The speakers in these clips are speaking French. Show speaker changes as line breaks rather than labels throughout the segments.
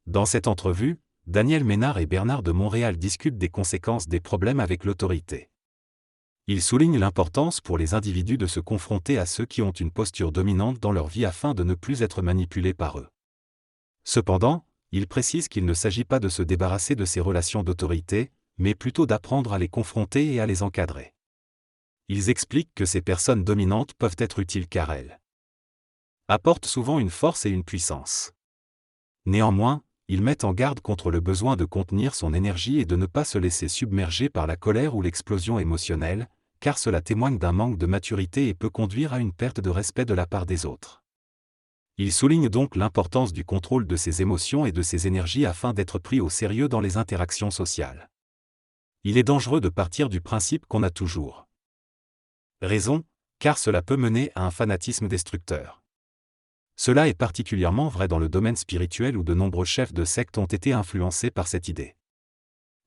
Dans cette entrevue, Daniel Ménard et Bernard de Montréal discutent des conséquences des problèmes avec l'autorité. Ils soulignent l'importance pour les individus de se confronter à ceux qui ont une posture dominante dans leur vie afin de ne plus être manipulés par eux. Cependant, ils précisent qu'il ne s'agit pas de se débarrasser de ces relations d'autorité, mais plutôt d'apprendre à les confronter et à les encadrer. Ils expliquent que ces personnes dominantes peuvent être utiles car elles apportent souvent une force et une puissance. Néanmoins, ils mettent en garde contre le besoin de contenir son énergie et de ne pas se laisser submerger par la colère ou l'explosion émotionnelle, car cela témoigne d'un manque de maturité et peut conduire à une perte de respect de la part des autres. Ils soulignent donc l'importance du contrôle de ses émotions et de ses énergies afin d'être pris au sérieux dans les interactions sociales. Il est dangereux de partir du principe qu'on a toujours raison, car cela peut mener à un fanatisme destructeur. Cela est particulièrement vrai dans le domaine spirituel où de nombreux chefs de secte ont été influencés par cette idée.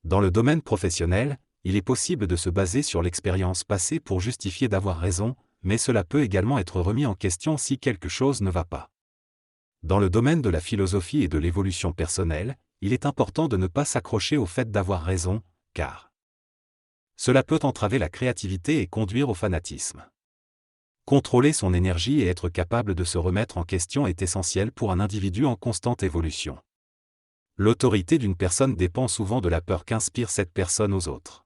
Dans le domaine professionnel, il est possible de se baser sur l'expérience passée pour justifier d'avoir raison, mais cela peut également être remis en question si quelque chose ne va pas. Dans le domaine de la philosophie et de l'évolution personnelle, il est important de ne pas s'accrocher au fait d'avoir raison, car cela peut entraver la créativité et conduire au fanatisme. Contrôler son énergie et être capable de se remettre en question est essentiel pour un individu en constante évolution. L'autorité d'une personne dépend souvent de la peur qu'inspire cette personne aux autres.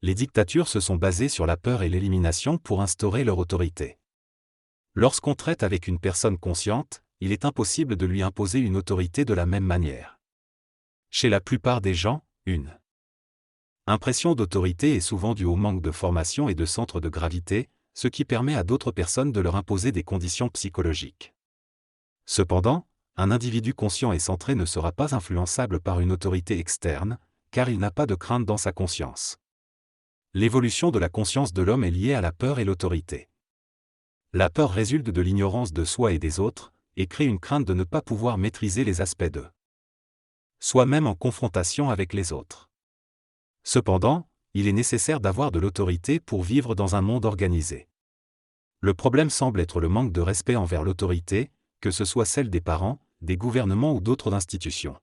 Les dictatures se sont basées sur la peur et l'élimination pour instaurer leur autorité. Lorsqu'on traite avec une personne consciente, il est impossible de lui imposer une autorité de la même manière. Chez la plupart des gens, une impression d'autorité est souvent due au manque de formation et de centre de gravité, ce qui permet à d'autres personnes de leur imposer des conditions psychologiques. Cependant, un individu conscient et centré ne sera pas influençable par une autorité externe, car il n'a pas de crainte dans sa conscience. L'évolution de la conscience de l'homme est liée à la peur et l'autorité. La peur résulte de l'ignorance de soi et des autres, et crée une crainte de ne pas pouvoir maîtriser les aspects de soi-même en confrontation avec les autres. Cependant, il est nécessaire d'avoir de l'autorité pour vivre dans un monde organisé. Le problème semble être le manque de respect envers l'autorité, que ce soit celle des parents, des gouvernements ou d'autres institutions.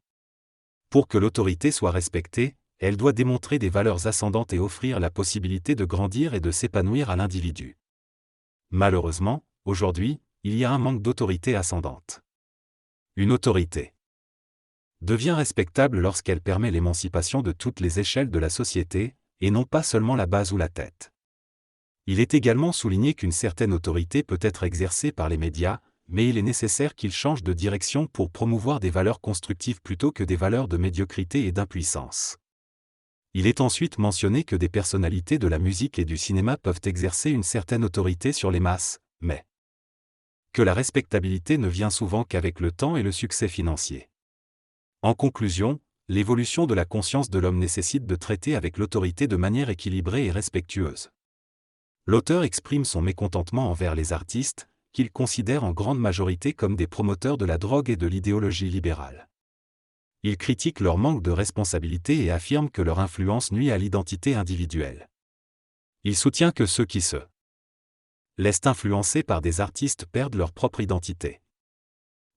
Pour que l'autorité soit respectée, elle doit démontrer des valeurs ascendantes et offrir la possibilité de grandir et de s'épanouir à l'individu. Malheureusement, aujourd'hui, il y a un manque d'autorité ascendante. Une autorité devient respectable lorsqu'elle permet l'émancipation de toutes les échelles de la société, et non pas seulement la base ou la tête. Il est également souligné qu'une certaine autorité peut être exercée par les médias, mais il est nécessaire qu'ils changent de direction pour promouvoir des valeurs constructives plutôt que des valeurs de médiocrité et d'impuissance. Il est ensuite mentionné que des personnalités de la musique et du cinéma peuvent exercer une certaine autorité sur les masses, mais que la respectabilité ne vient souvent qu'avec le temps et le succès financier. En conclusion, l'évolution de la conscience de l'homme nécessite de traiter avec l'autorité de manière équilibrée et respectueuse. L'auteur exprime son mécontentement envers les artistes, qu'il considère en grande majorité comme des promoteurs de la drogue et de l'idéologie libérale. Il critique leur manque de responsabilité et affirme que leur influence nuit à l'identité individuelle. Il soutient que ceux qui se laissent influencer par des artistes perdent leur propre identité.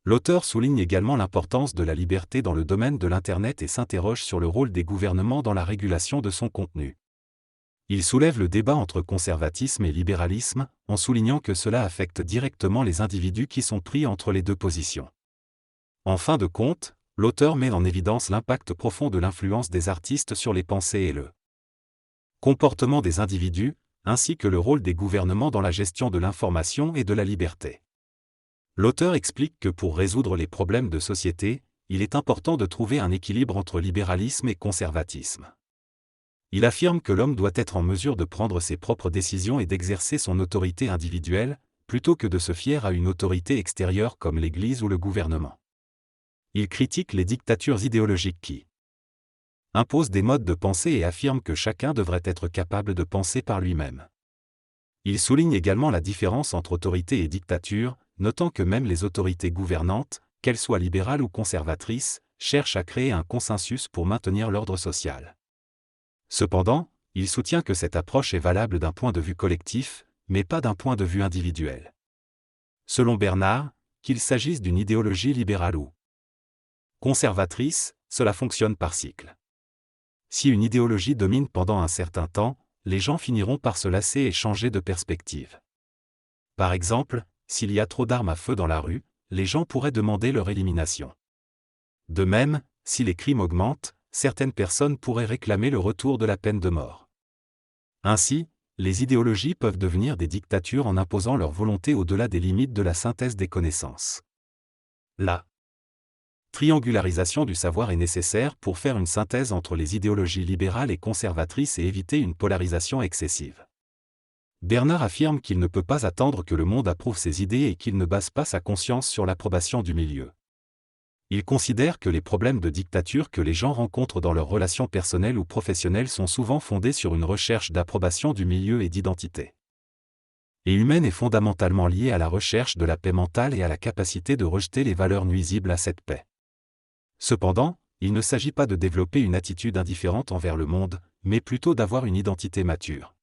L'auteur souligne également l'importance de la liberté dans le domaine de l'Internet et s'interroge sur le rôle des gouvernements dans la régulation de son contenu. Il soulève le débat entre conservatisme et libéralisme, en soulignant que cela affecte directement les individus qui sont pris entre les deux positions. En fin de compte, l'auteur met en évidence l'impact profond de l'influence des artistes sur les pensées et le comportement des individus, ainsi que le rôle des gouvernements dans la gestion de l'information et de la liberté. L'auteur explique que pour résoudre les problèmes de société, il est important de trouver un équilibre entre libéralisme et conservatisme. Il affirme que l'homme doit être en mesure de prendre ses propres décisions et d'exercer son autorité individuelle, plutôt que de se fier à une autorité extérieure comme l'Église ou le gouvernement. Il critique les dictatures idéologiques qui imposent des modes de pensée et affirme que chacun devrait être capable de penser par lui-même. Il souligne également la différence entre autorité et dictature, notant que même les autorités gouvernantes, qu'elles soient libérales ou conservatrices, cherchent à créer un consensus pour maintenir l'ordre social. Cependant, il soutient que cette approche est valable d'un point de vue collectif, mais pas d'un point de vue individuel. Selon Bernard, qu'il s'agisse d'une idéologie libérale ou Conservatrice, cela fonctionne par cycle. Si une idéologie domine pendant un certain temps, les gens finiront par se lasser et changer de perspective. Par exemple, s'il y a trop d'armes à feu dans la rue, les gens pourraient demander leur élimination. De même, si les crimes augmentent, certaines personnes pourraient réclamer le retour de la peine de mort. Ainsi, les idéologies peuvent devenir des dictatures en imposant leur volonté au-delà des limites de la synthèse des connaissances. La triangularisation du savoir est nécessaire pour faire une synthèse entre les idéologies libérales et conservatrices et éviter une polarisation excessive. Bernard affirme qu'il ne peut pas attendre que le monde approuve ses idées et qu'il ne base pas sa conscience sur l'approbation du milieu. Il considère que les problèmes de dictature que les gens rencontrent dans leurs relations personnelles ou professionnelles sont souvent fondés sur une recherche d'approbation du milieu et d'identité. Et humaine est fondamentalement liée à la recherche de la paix mentale et à la capacité de rejeter les valeurs nuisibles à cette paix. Cependant, il ne s'agit pas de développer une attitude indifférente envers le monde, mais plutôt d'avoir une identité mature.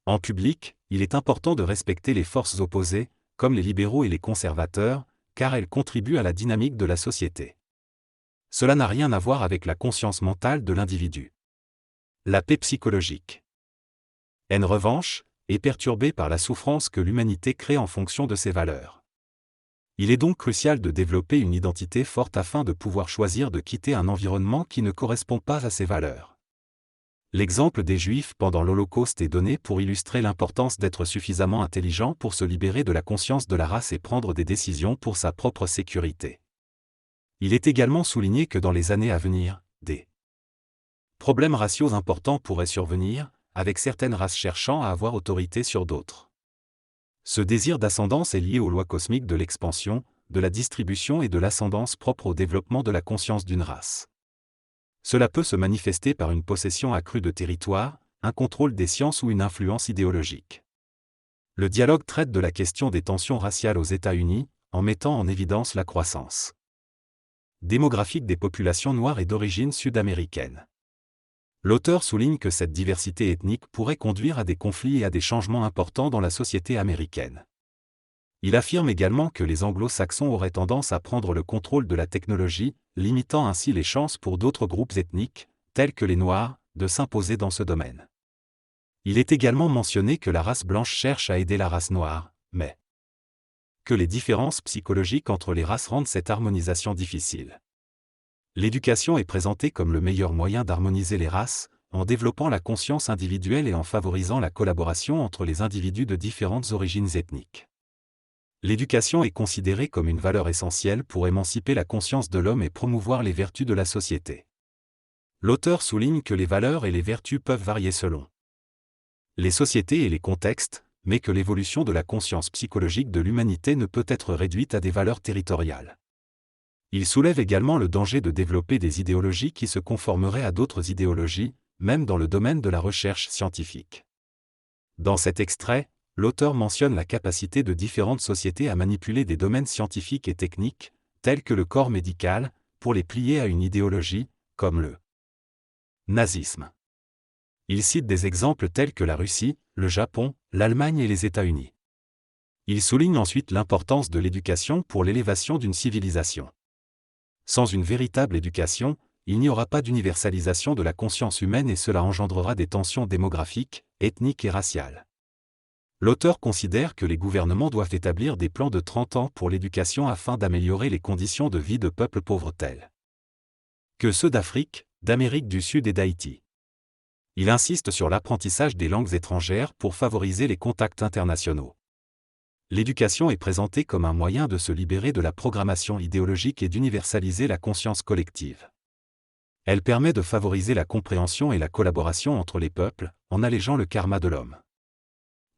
En public, il est important de respecter les forces opposées, comme les libéraux et les conservateurs, car elles contribuent à la dynamique de la société. Cela n'a rien à voir avec la conscience mentale de l'individu. La paix psychologique, en revanche, est perturbée par la souffrance que l'humanité crée en fonction de ses valeurs. Il est donc crucial de développer une identité forte afin de pouvoir choisir de quitter un environnement qui ne correspond pas à ses valeurs. L'exemple des Juifs pendant l'Holocauste est donné pour illustrer l'importance d'être suffisamment intelligent pour se libérer de la conscience de la race et prendre des décisions pour sa propre sécurité. Il est également souligné que dans les années à venir, des problèmes raciaux importants pourraient survenir, avec certaines races cherchant à avoir autorité sur d'autres. Ce désir d'ascendance est lié aux lois cosmiques de l'expansion, de la distribution et de l'ascendance propre au développement de la conscience d'une race. Cela peut se manifester par une possession accrue de territoire, un contrôle des sciences ou une influence idéologique. Le dialogue traite de la question des tensions raciales aux États-Unis, en mettant en évidence la croissance démographique des populations noires et d'origine sud-américaine. L'auteur souligne que cette diversité ethnique pourrait conduire à des conflits et à des changements importants dans la société américaine. Il affirme également que les anglo-saxons auraient tendance à prendre le contrôle de la technologie, limitant ainsi les chances pour d'autres groupes ethniques, tels que les Noirs, de s'imposer dans ce domaine. Il est également mentionné que la race blanche cherche à aider la race noire, mais que les différences psychologiques entre les races rendent cette harmonisation difficile. L'éducation est présentée comme le meilleur moyen d'harmoniser les races, en développant la conscience individuelle et en favorisant la collaboration entre les individus de différentes origines ethniques. L'éducation est considérée comme une valeur essentielle pour émanciper la conscience de l'homme et promouvoir les vertus de la société. L'auteur souligne que les valeurs et les vertus peuvent varier selon les sociétés et les contextes, mais que l'évolution de la conscience psychologique de l'humanité ne peut être réduite à des valeurs territoriales. Il soulève également le danger de développer des idéologies qui se conformeraient à d'autres idéologies, même dans le domaine de la recherche scientifique. Dans cet extrait, l'auteur mentionne la capacité de différentes sociétés à manipuler des domaines scientifiques et techniques, tels que le corps médical, pour les plier à une idéologie, comme le nazisme. Il cite des exemples tels que la Russie, le Japon, l'Allemagne et les États-Unis. Il souligne ensuite l'importance de l'éducation pour l'élévation d'une civilisation. Sans une véritable éducation, il n'y aura pas d'universalisation de la conscience humaine et cela engendrera des tensions démographiques, ethniques et raciales. L'auteur considère que les gouvernements doivent établir des plans de 30 ans pour l'éducation afin d'améliorer les conditions de vie de peuples pauvres tels que ceux d'Afrique, d'Amérique du Sud et d'Haïti. Il insiste sur l'apprentissage des langues étrangères pour favoriser les contacts internationaux. L'éducation est présentée comme un moyen de se libérer de la programmation idéologique et d'universaliser la conscience collective. Elle permet de favoriser la compréhension et la collaboration entre les peuples, en allégeant le karma de l'homme.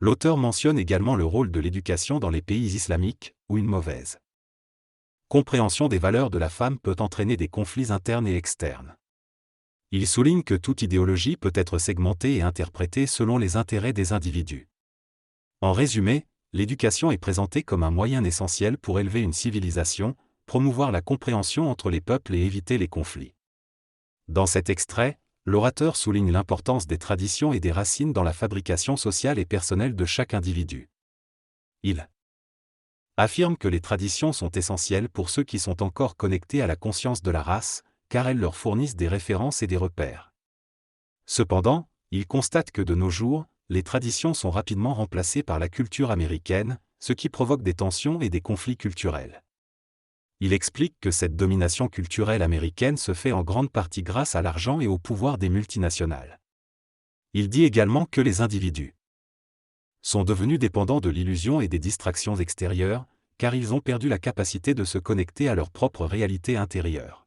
L'auteur mentionne également le rôle de l'éducation dans les pays islamiques, où une mauvaise compréhension des valeurs de la femme peut entraîner des conflits internes et externes. Il souligne que toute idéologie peut être segmentée et interprétée selon les intérêts des individus. En résumé, l'éducation est présentée comme un moyen essentiel pour élever une civilisation, promouvoir la compréhension entre les peuples et éviter les conflits. Dans cet extrait, l'orateur souligne l'importance des traditions et des racines dans la fabrication sociale et personnelle de chaque individu. Il affirme que les traditions sont essentielles pour ceux qui sont encore connectés à la conscience de la race, car elles leur fournissent des références et des repères. Cependant, il constate que de nos jours, les traditions sont rapidement remplacées par la culture américaine, ce qui provoque des tensions et des conflits culturels. Il explique que cette domination culturelle américaine se fait en grande partie grâce à l'argent et au pouvoir des multinationales. Il dit également que les individus sont devenus dépendants de l'illusion et des distractions extérieures, car ils ont perdu la capacité de se connecter à leur propre réalité intérieure.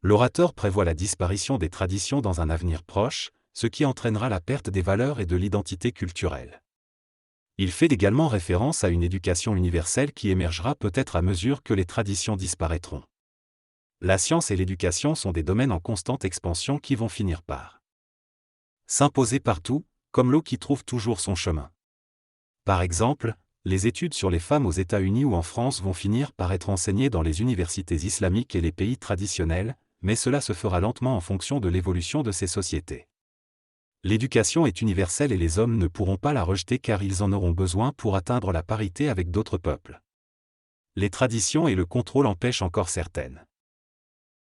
L'orateur prévoit la disparition des traditions dans un avenir proche, ce qui entraînera la perte des valeurs et de l'identité culturelle. Il fait également référence à une éducation universelle qui émergera peut-être à mesure que les traditions disparaîtront. La science et l'éducation sont des domaines en constante expansion qui vont finir par s'imposer partout, comme l'eau qui trouve toujours son chemin. Par exemple, les études sur les femmes aux États-Unis ou en France vont finir par être enseignées dans les universités islamiques et les pays traditionnels, mais cela se fera lentement en fonction de l'évolution de ces sociétés. L'éducation est universelle et les hommes ne pourront pas la rejeter car ils en auront besoin pour atteindre la parité avec d'autres peuples. Les traditions et le contrôle empêchent encore certaines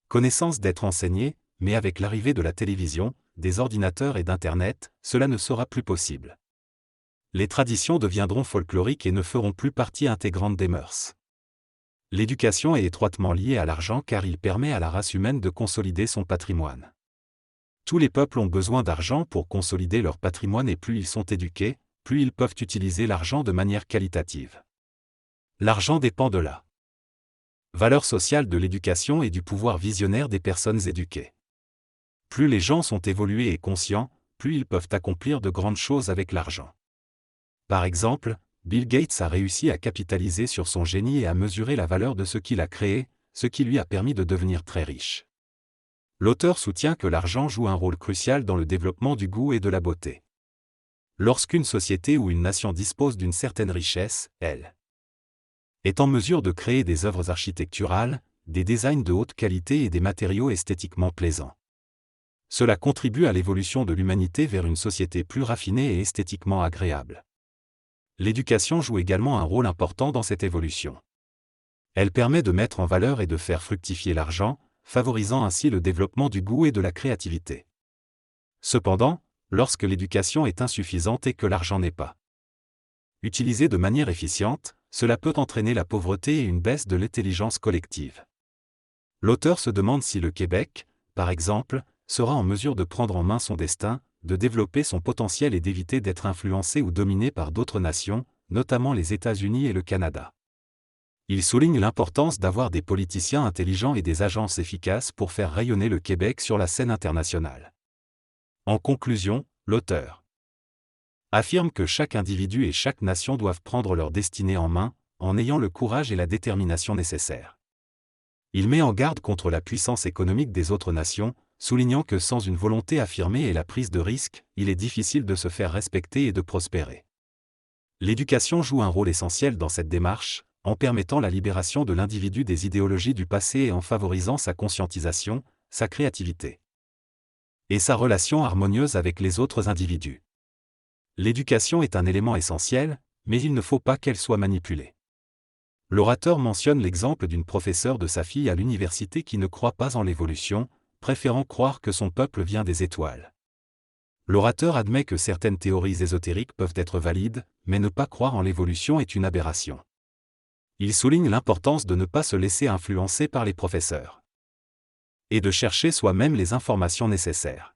connaissances d'être enseignées, mais avec l'arrivée de la télévision, des ordinateurs et d'Internet, cela ne sera plus possible. Les traditions deviendront folkloriques et ne feront plus partie intégrante des mœurs. L'éducation est étroitement liée à l'argent car il permet à la race humaine de consolider son patrimoine. Tous les peuples ont besoin d'argent pour consolider leur patrimoine et plus ils sont éduqués, plus ils peuvent utiliser l'argent de manière qualitative. L'argent dépend de la valeur sociale de l'éducation et du pouvoir visionnaire des personnes éduquées. Plus les gens sont évolués et conscients, plus ils peuvent accomplir de grandes choses avec l'argent. Par exemple, Bill Gates a réussi à capitaliser sur son génie et à mesurer la valeur de ce qu'il a créé, ce qui lui a permis de devenir très riche. L'auteur soutient que l'argent joue un rôle crucial dans le développement du goût et de la beauté. Lorsqu'une société ou une nation dispose d'une certaine richesse, elle est en mesure de créer des œuvres architecturales, des designs de haute qualité et des matériaux esthétiquement plaisants. Cela contribue à l'évolution de l'humanité vers une société plus raffinée et esthétiquement agréable. L'éducation joue également un rôle important dans cette évolution. Elle permet de mettre en valeur et de faire fructifier l'argent, favorisant ainsi le développement du goût et de la créativité. Cependant, lorsque l'éducation est insuffisante et que l'argent n'est pas utilisé de manière efficiente, cela peut entraîner la pauvreté et une baisse de l'intelligence collective. L'auteur se demande si le Québec, par exemple, sera en mesure de prendre en main son destin, de développer son potentiel et d'éviter d'être influencé ou dominé par d'autres nations, notamment les États-Unis et le Canada. Il souligne l'importance d'avoir des politiciens intelligents et des agences efficaces pour faire rayonner le Québec sur la scène internationale. En conclusion, l'auteur affirme que chaque individu et chaque nation doivent prendre leur destinée en main, en ayant le courage et la détermination nécessaires. Il met en garde contre la puissance économique des autres nations, soulignant que sans une volonté affirmée et la prise de risque, il est difficile de se faire respecter et de prospérer. L'éducation joue un rôle essentiel dans cette démarche, en permettant la libération de l'individu des idéologies du passé et en favorisant sa conscientisation, sa créativité et sa relation harmonieuse avec les autres individus. L'éducation est un élément essentiel, mais il ne faut pas qu'elle soit manipulée. L'orateur mentionne l'exemple d'une professeure de sa fille à l'université qui ne croit pas en l'évolution, préférant croire que son peuple vient des étoiles. L'orateur admet que certaines théories ésotériques peuvent être valides, mais ne pas croire en l'évolution est une aberration. Il souligne l'importance de ne pas se laisser influencer par les professeurs et de chercher soi-même les informations nécessaires.